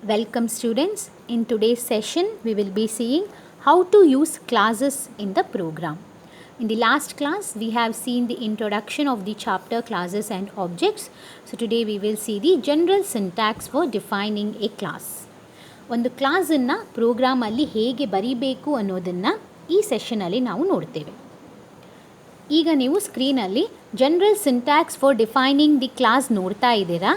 Welcome students. In today's session we will be seeing how to use classes in the program. In the last class we have seen the introduction of the chapter classes and objects. So today we will see the general syntax for defining a class. ಒಂದು ಕ್ಲಾಸನ್ನು ಪ್ರೋಗ್ರಾಮಲ್ಲಿ ಹೇಗೆ ಬರೀಬೇಕು ಅನ್ನೋದನ್ನು ಈ ಸೆಷನಲ್ಲಿ ನಾವು ನೋಡ್ತೇವೆ. ಈಗ ನೀವು ಸ್ಕ್ರೀನಲ್ಲಿ general syntax for defining the class ನೋಡ್ತಾ ಇದ್ದೀರಾ.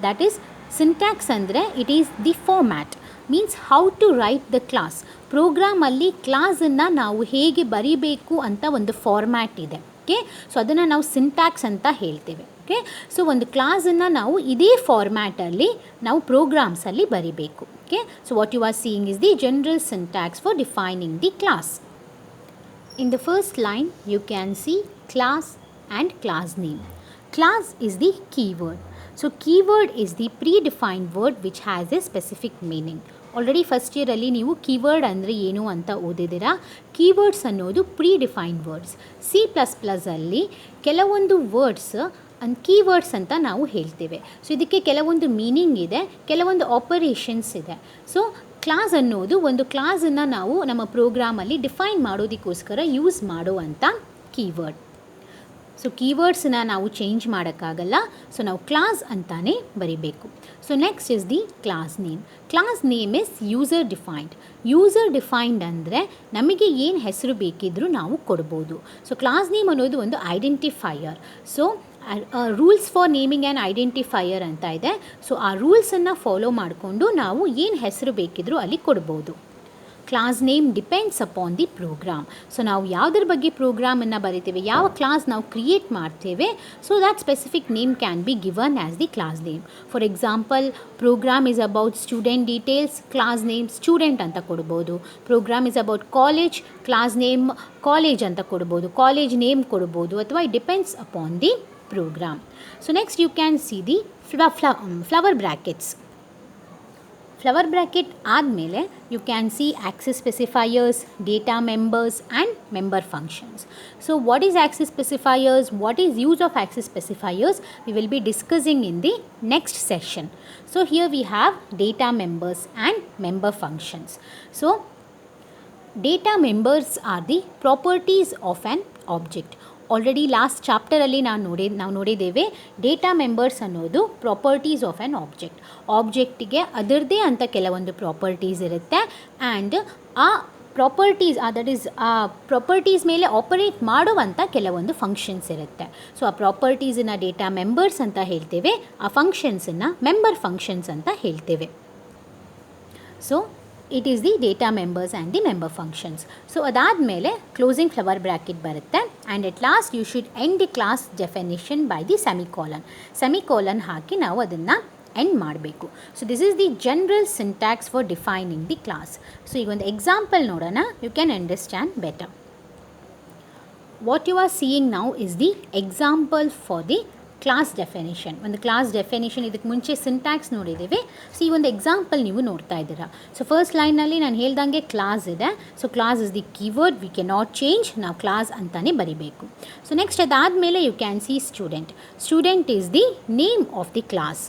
ದಟ್ ಈಸ್ ಸಿಂಟ್ಯಾಕ್ಸ್ ಅಂದರೆ it is the format, means how to write the class. ಪ್ರೋಗ್ರಾಮಲ್ಲಿ ಕ್ಲಾಸನ್ನು ನಾವು ಹೇಗೆ ಬರೀಬೇಕು ಅಂತ ಒಂದು ಫಾರ್ಮ್ಯಾಟ್ ಇದೆ. ಓಕೆ, ಸೊ ಅದನ್ನು ನಾವು ಸಿಂಟ್ಯಾಕ್ಸ್ ಅಂತ ಹೇಳ್ತೇವೆ. ಓಕೆ, ಸೊ ಒಂದು ಕ್ಲಾಸನ್ನು ನಾವು ಇದೇ ಫಾರ್ಮ್ಯಾಟಲ್ಲಿ ನಾವು ಪ್ರೋಗ್ರಾಮ್ಸಲ್ಲಿ ಬರೀಬೇಕು. Okay, so what you are seeing is the general syntax for defining the class. In the first line, you can see class and class name. Class is the keyword. So, keyword is the predefined word which has a specific meaning. Already first year alli ನೀವು keyword ಅಂದರೆ ಏನು ಅಂತ ಓದಿದ್ದೀರಾ. Keywords ಅನ್ನೋದು ಪ್ರೀಡಿಫೈನ್ಡ್ words. C++ ಅಲ್ಲಿ ಕೆಲವೊಂದು words keywords ಅಂತ ನಾವು ಹೇಳ್ತೇವೆ. ಸೊ ಇದಕ್ಕೆ ಕೆಲವೊಂದು ಮೀನಿಂಗ್ ಇದೆ, ಕೆಲವೊಂದು ಆಪರೇಷನ್ಸ್ ಇದೆ. ಸೊ ಕ್ಲಾಸ್ ಅನ್ನೋದು ಒಂದು ಕ್ಲಾಸನ್ನು ನಾವು ನಮ್ಮ ಪ್ರೋಗ್ರಾಮಲ್ಲಿ ಡಿಫೈನ್ ಮಾಡೋದಕ್ಕೋಸ್ಕರ ಯೂಸ್ ಮಾಡುವಂಥ ಕೀವರ್ಡ್. ಸೊ ಕೀವರ್ಡ್ಸನ್ನ ನಾವು ಚೇಂಜ್ ಮಾಡೋಕ್ಕಾಗಲ್ಲ. ಸೊ ನಾವು ಕ್ಲಾಸ್ ಅಂತಾನೆ ಬರಿಬೇಕು. So next is the class name. Class name is user defined. User defined ಅಂದರೆ ನಮಗೆ ಏನು ಹೆಸರು ಬೇಕಿದ್ರೂ ನಾವು ಕೊಡ್ಬೋದು. ಸೊ ಕ್ಲಾಸ್ ನೇಮ್ ಅನ್ನೋದು ಒಂದು identifier. So rules for naming and identifier ಅಂತ ಇದೆ. ಸೊ ಆ ರೂಲ್ಸನ್ನು ಫಾಲೋ ಮಾಡಿಕೊಂಡು ನಾವು ಏನು ಹೆಸರು ಬೇಕಿದ್ರೂ ಅಲ್ಲಿ ಕೊಡ್ಬೋದು. Class name depends upon the program. So ನಾವು ಯಾವುದ್ರ ಬಗ್ಗೆ ಪ್ರೋಗ್ರಾಮನ್ನು ಬರಿತೇವೆ, ಯಾವ ಕ್ಲಾಸ್ ನಾವು ಕ್ರಿಯೇಟ್ ಮಾಡ್ತೇವೆ, so that specific name can be given as the class name. For example, program is about student details, class name student ಅಂತ ಕೊಡ್ಬೋದು. Program is about college, class name college ಅಂತ ಕೊಡ್ಬೋದು, ಕಾಲೇಜ್ ನೇಮ್ ಕೊಡ್ಬೋದು, ಅಥವಾ it depends upon the program. So next you can see the flower brackets. Flower bracket ಆದಮೇಲೆ you can see access specifiers, data members and member functions. So what is access specifiers, what is use of access specifiers, we will be discussing in the next session. So here we have data members and member functions. So data members are the properties of an object. Already last ಚಾಪ್ಟರಲ್ಲಿ ನಾವು ನೋಡಿದ್ದೇವೆ data members ಅನ್ನೋದು properties of an object. ಆಬ್ಜೆಕ್ಟಿಗೆ ಅದರದ್ದೇ ಅಂತ ಕೆಲವೊಂದು properties ಇರುತ್ತೆ, and ಆ ಪ್ರಾಪರ್ಟೀಸ್ ದಟ್ ಈಸ್ ಆ ಪ್ರಾಪರ್ಟೀಸ್ ಮೇಲೆ ಆಪರೇಟ್ ಮಾಡುವಂಥ ಕೆಲವೊಂದು ಫಂಕ್ಷನ್ಸ್ ಇರುತ್ತೆ. ಸೊ ಆ ಪ್ರಾಪರ್ಟೀಸನ್ನು ಡೇಟಾ ಮೆಂಬರ್ಸ್ ಅಂತ ಹೇಳ್ತೇವೆ, ಆ ಫಂಕ್ಷನ್ಸನ್ನು ಮೆಂಬರ್ ಫಂಕ್ಷನ್ಸ್ ಅಂತ ಹೇಳ್ತೇವೆ. So it is the data members and the member functions. So ಅದಾದಮೇಲೆ ಕ್ಲೋಸಿಂಗ್ ಫ್ಲವರ್ ಬ್ರ್ಯಾಕೆಟ್ ಬರುತ್ತೆ, and at last you should end the class definition by the semicolon ಹಾಕಿ ನಾವು ಅದನ್ನು ಎಂಡ್ ಮಾಡಬೇಕು. So this is the general syntax for defining the class. So ಈಗ ಒಂದು example ನೋಡೋಣ, you can understand better. What you are seeing now is the example for the class definition. ಒಂದು class definition ಇದಕ್ಕೆ ಮುಂಚೆ syntax ನೋಡಿದ್ದೀವಿ. So ಈ ಒಂದು example ನೀವು ನೋಡ್ತಾ ಇದ್ದೀರಾ. ಸೊ ಫಸ್ಟ್ ಲೈನಲ್ಲಿ ನಾನು ಹೇಳ್ದಂಗೆ ಕ್ಲಾಸ್ ಇದೆ. So class is the keyword, we can not change, ನಾವು ಕ್ಲಾಸ್ ಅಂತಾನೆ ಬರಿಬೇಕು. ಸೊ ನೆಕ್ಸ್ಟ್ ಅದಾದಮೇಲೆ you can see student. Student is the name of the class.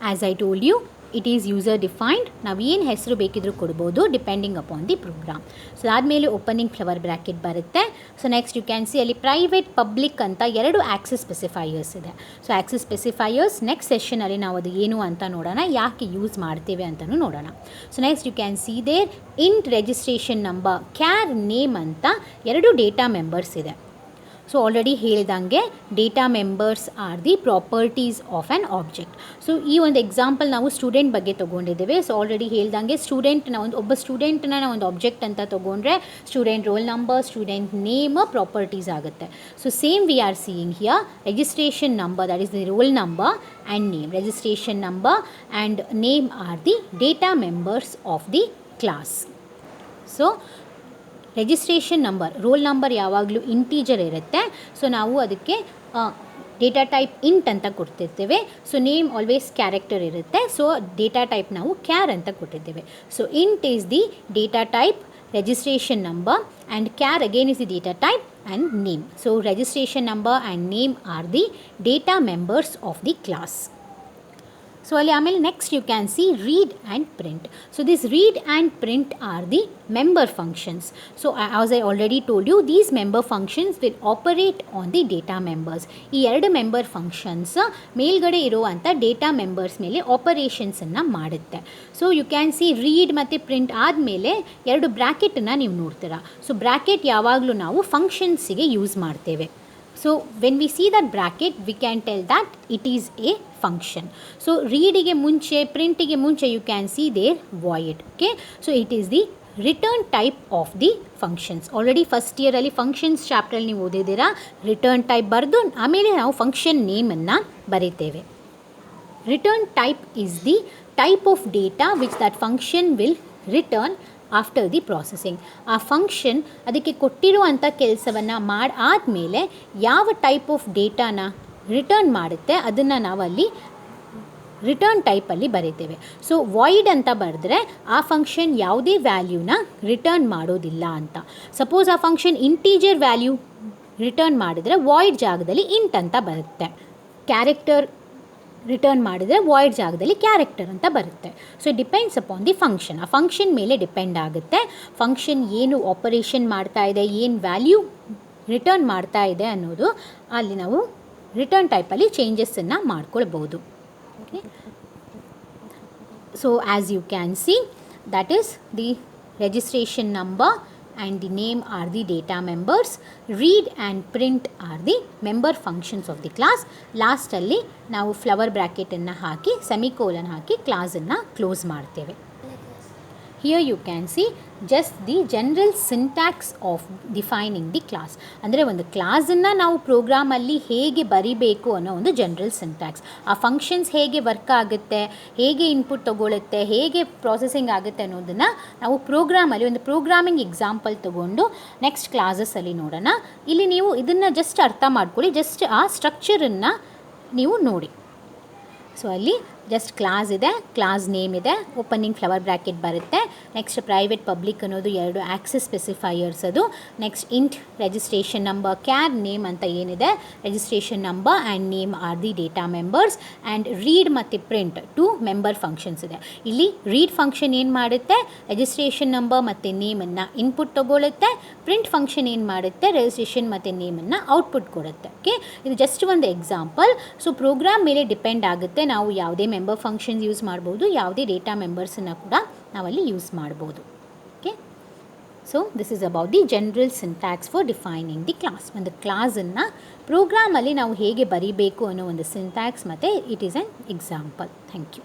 As I told you, it is user defined. ನಾವು ಏನು ಹೆಸರು ಬೇಕಿದ್ರೂ ಕೊಡ್ಬೋದು depending upon the program. So ಅದಾದಮೇಲೆ ಓಪನಿಂಗ್ ಫ್ಲವರ್ ಬ್ರ್ಯಾಕೆಟ್ ಬರುತ್ತೆ. So next you can see ಅಲ್ಲಿ private public ಅಂತ ಎರಡು ಆಕ್ಸೆಸ್ ಸ್ಪೆಸಿಫೈಯರ್ಸ್ ಇದೆ. ಸೊ ಆಕ್ಸೆಸ್ ಸ್ಪೆಸಿಫೈಯರ್ಸ್ ನೆಕ್ಸ್ಟ್ ಸೆಷನಲ್ಲಿ ನಾವು ಅದು ಏನು ಅಂತ ನೋಡೋಣ, ಯಾಕೆ ಯೂಸ್ ಮಾಡ್ತೇವೆ ಅಂತಲೂ ನೋಡೋಣ. So next you can see there int registration number, char name ಅಂತ ಎರಡು ಡೇಟಾ ಮೆಂಬರ್ಸ್ ಇದೆ. ಸೊ ಆಲ್ರೆಡಿ ಹೇಳಿದಂಗೆ data members are the properties of an object. So ಈ ಒಂದು ಎಕ್ಸಾಂಪಲ್ ನಾವು ಸ್ಟೂಡೆಂಟ್ ಬಗ್ಗೆ ತೊಗೊಂಡಿದ್ದೇವೆ. ಸೊ ಆಲ್ರೆಡಿ ಹೇಳ್ದಂಗೆ ಒಬ್ಬ ಸ್ಟೂಡೆಂಟ್ನ ನಾವು ಒಂದು ಆಬ್ಜೆಕ್ಟ್ ಅಂತ ತೊಗೊಂಡ್ರೆ student roll number, student name properties ಆಗುತ್ತೆ. So same we are seeing here registration number, that is the roll number and name. Registration number and name are the data members of the class. So registration number, roll number ಯಾವಾಗಲೂ integer ಇರುತ್ತೆ. So ನಾವು ಅದಕ್ಕೆ data type int ಅಂತ ಕೊಡ್ತಿರ್ತೇವೆ. So name always character ಇರುತ್ತೆ. So data type ನಾವು char ಅಂತ ಕೊಟ್ಟಿದ್ದೇವೆ. So int is the data type, registration number, and char again is the data type and name. So registration number and name are the data members of the class. So ಅಲ್ಲಿ ಆಮೇಲೆ next you can see read and print. So this read and print are the member functions. So as I already told you, these member functions will operate on the data members. ಈ ಎರಡು member functions ಮೇಲ್ಗಡೆ ಇರುವಂಥ data members ಮೇಲೆ ಆಪರೇಷನ್ಸನ್ನು ಮಾಡುತ್ತೆ. So you can see read ಮತ್ತು print ಆದಮೇಲೆ ಎರಡು ಬ್ರ್ಯಾಕೆಟನ್ನು ನೀವು ನೋಡ್ತೀರಾ. ಸೊ ಬ್ರ್ಯಾಕೆಟ್ ಯಾವಾಗಲೂ ನಾವು ಫಂಕ್ಷನ್ಸಿಗೆ ಯೂಸ್ ಮಾಡ್ತೇವೆ. So when we see that bracket, we can tell that it is a function. So readಗೆ ಮುಂಚೆ ಪ್ರಿಂಟಿಗೆ ಮುಂಚೆ you can see there void. Okay, so it is the return type of the functions. Already first year ಅಲ್ಲಿ functions chapter ಅಲ್ಲಿ ನೀವು ಓದಿದ್ದೀರಾ. Return type ಬರೆದು ಆಮೇಲೆ ನಾವು function ನೇಮನ್ನು ಬರೀತೇವೆ. Return type is the type of data which that function will return after the processing. ಆ function ಅದಕ್ಕೆ ಕೊಟ್ಟಿರುವಂಥ ಕೆಲಸವನ್ನು ಆದಮೇಲೆ ಯಾವ ಟೈಪ್ ಆಫ್ ಡೇಟಾನ ರಿಟರ್ನ್ ಮಾಡುತ್ತೆ ಅದನ್ನು ನಾವಲ್ಲಿ ರಿಟರ್ನ್ ಟೈಪಲ್ಲಿ ಬರೀತೇವೆ. ಸೊ ವಾಯ್ಡ್ ಅಂತ ಬರೆದ್ರೆ ಆ ಫಂಕ್ಷನ್ ಯಾವುದೇ ವ್ಯಾಲ್ಯೂನ ರಿಟರ್ನ್ ಮಾಡೋದಿಲ್ಲ ಅಂತ. ಸಪೋಸ್ ಆ ಫಂಕ್ಷನ್ ಇಂಟೀಜರ್ ವ್ಯಾಲ್ಯೂ ರಿಟರ್ನ್ ಮಾಡಿದರೆ ವಾಯ್ಡ್ ಜಾಗದಲ್ಲಿ ಇಂಟ್ ಅಂತ ಬರುತ್ತೆ. ಕ್ಯಾರೆಕ್ಟರ್ ರಿಟರ್ನ್ ಮಾಡಿದರೆ ವಾಯ್ಡ್ ಜಾಗದಲ್ಲಿ ಕ್ಯಾರೆಕ್ಟರ್ ಅಂತ ಬರುತ್ತೆ. So it depends upon the function. ಆ ಫಂಕ್ಷನ್ ಮೇಲೆ ಡಿಪೆಂಡ್ ಆಗುತ್ತೆ. ಫಂಕ್ಷನ್ ಏನು ಆಪರೇಷನ್ ಮಾಡ್ತಾ ಇದೆ, ಏನು ವ್ಯಾಲ್ಯೂ ರಿಟರ್ನ್ ಮಾಡ್ತಾ ಇದೆ ಅನ್ನೋದು ಅಲ್ಲಿ ನಾವು ರಿಟರ್ನ್ ಟೈಪಲ್ಲಿ ಚೇಂಜಸ್ಸನ್ನು ಮಾಡ್ಕೊಳ್ಬೋದು. Okay, so as you can see that is the registration number and the name are the data members. Read and print are the member functions of the class. Last ಅಲ್ಲಿ ನಾವು ಫ್ಲವರ್ ಬ್ರ್ಯಾಕೆಟನ್ನು ಹಾಕಿ semicolon ಹಾಕಿ ಕ್ಲಾಸನ್ನು close ಮಾಡ್ತೇವೆ. Here you can see just the general syntax of defining the class. ಅಂದರೆ ಒಂದು ಕ್ಲಾಸನ್ನು ನಾವು ಪ್ರೋಗ್ರಾಮಲ್ಲಿ ಹೇಗೆ ಬರಿಬೇಕು ಅನ್ನೋ ಒಂದು ಜನರಲ್ ಸಿಂಟ್ಯಾಕ್ಸ್. ಆ ಫಂಕ್ಷನ್ಸ್ ಹೇಗೆ ವರ್ಕ್ ಆಗುತ್ತೆ, ಹೇಗೆ ಇನ್ಪುಟ್ ತೊಗೊಳುತ್ತೆ, ಹೇಗೆ ಪ್ರಾಸೆಸಿಂಗ್ ಆಗುತ್ತೆ ಅನ್ನೋದನ್ನು ನಾವು ಪ್ರೋಗ್ರಾಮಲ್ಲಿ ಒಂದು ಪ್ರೋಗ್ರಾಮಿಂಗ್ ಎಕ್ಸಾಂಪಲ್ ತೊಗೊಂಡು ನೆಕ್ಸ್ಟ್ ಕ್ಲಾಸಸ್ಸಲ್ಲಿ ನೋಡೋಣ. ಇಲ್ಲಿ ನೀವು ಇದನ್ನು ಜಸ್ಟ್ ಅರ್ಥ ಮಾಡ್ಕೊಳ್ಳಿ, ಜಸ್ಟ್ ಆ ಸ್ಟ್ರಕ್ಚರನ್ನು ನೀವು ನೋಡಿ. ಸೊ ಅಲ್ಲಿ ಜಸ್ಟ್ ಕ್ಲಾಸ್ ಇದೆ, ಕ್ಲಾಸ್ ನೇಮ್ ಇದೆ, ಓಪನಿಂಗ್ ಫ್ಲವರ್ ಬ್ರ್ಯಾಕೆಟ್ ಬರುತ್ತೆ. ನೆಕ್ಸ್ಟ್ ಪ್ರೈವೇಟ್ ಪಬ್ಲಿಕ್ ಅನ್ನೋದು ಎರಡು ಆಕ್ಸೆಸ್ ಸ್ಪೆಸಿಫೈಯರ್ಸ್ ಅದು. Next int registration number, char name ಅಂತ ಏನಿದೆ, registration number and name are the data members. And read ಮತ್ತು ಪ್ರಿಂಟ್ ಟು ಮೆಂಬರ್ ಫಂಕ್ಷನ್ಸ್ ಇದೆ. ಇಲ್ಲಿ ರೀಡ್ ಫಂಕ್ಷನ್ ಏನು ಮಾಡುತ್ತೆ, ರಿಜಿಸ್ಟ್ರೇಷನ್ ನಂಬರ್ ಮತ್ತು ನೇಮನ್ನು ಇನ್ಪುಟ್ ತೊಗೊಳುತ್ತೆ. ಪ್ರಿಂಟ್ ಫಂಕ್ಷನ್ ಏನು ಮಾಡುತ್ತೆ, ರಿಜಿಸ್ಟ್ರೇಷನ್ ಮತ್ತು ನೇಮನ್ನು ಔಟ್ಪುಟ್ ಕೊಡುತ್ತೆ. ಓಕೆ, ಇದು ಜಸ್ಟ್ ಒಂದು ಎಕ್ಸಾಂಪಲ್. ಸೊ ಪ್ರೋಗ್ರಾಮ್ ಮೇಲೆ ಡಿಪೆಂಡ್ ಆಗುತ್ತೆ. ನಾವು ಯಾವುದೇ ಮೆಂಬರ್ ಫಂಕ್ಷನ್ಸ್ ಯೂಸ್ ಮಾಡ್ಬೋದು, ಯಾವುದೇ ಡೇಟಾ ಮೆಂಬರ್ಸನ್ನು ಕೂಡ ನಾವಲ್ಲಿ ಯೂಸ್ ಮಾಡ್ಬೋದು. Okay, so this is about the general syntax for defining the class. ಒಂದು ಕ್ಲಾಸನ್ನು ಪ್ರೋಗ್ರಾಮಲ್ಲಿ ನಾವು ಹೇಗೆ ಬರೀಬೇಕು ಅನ್ನೋ ಒಂದು ಸಿಂಟ್ಯಾಕ್ಸ್ ಮತ್ತು it is an example. Thank you.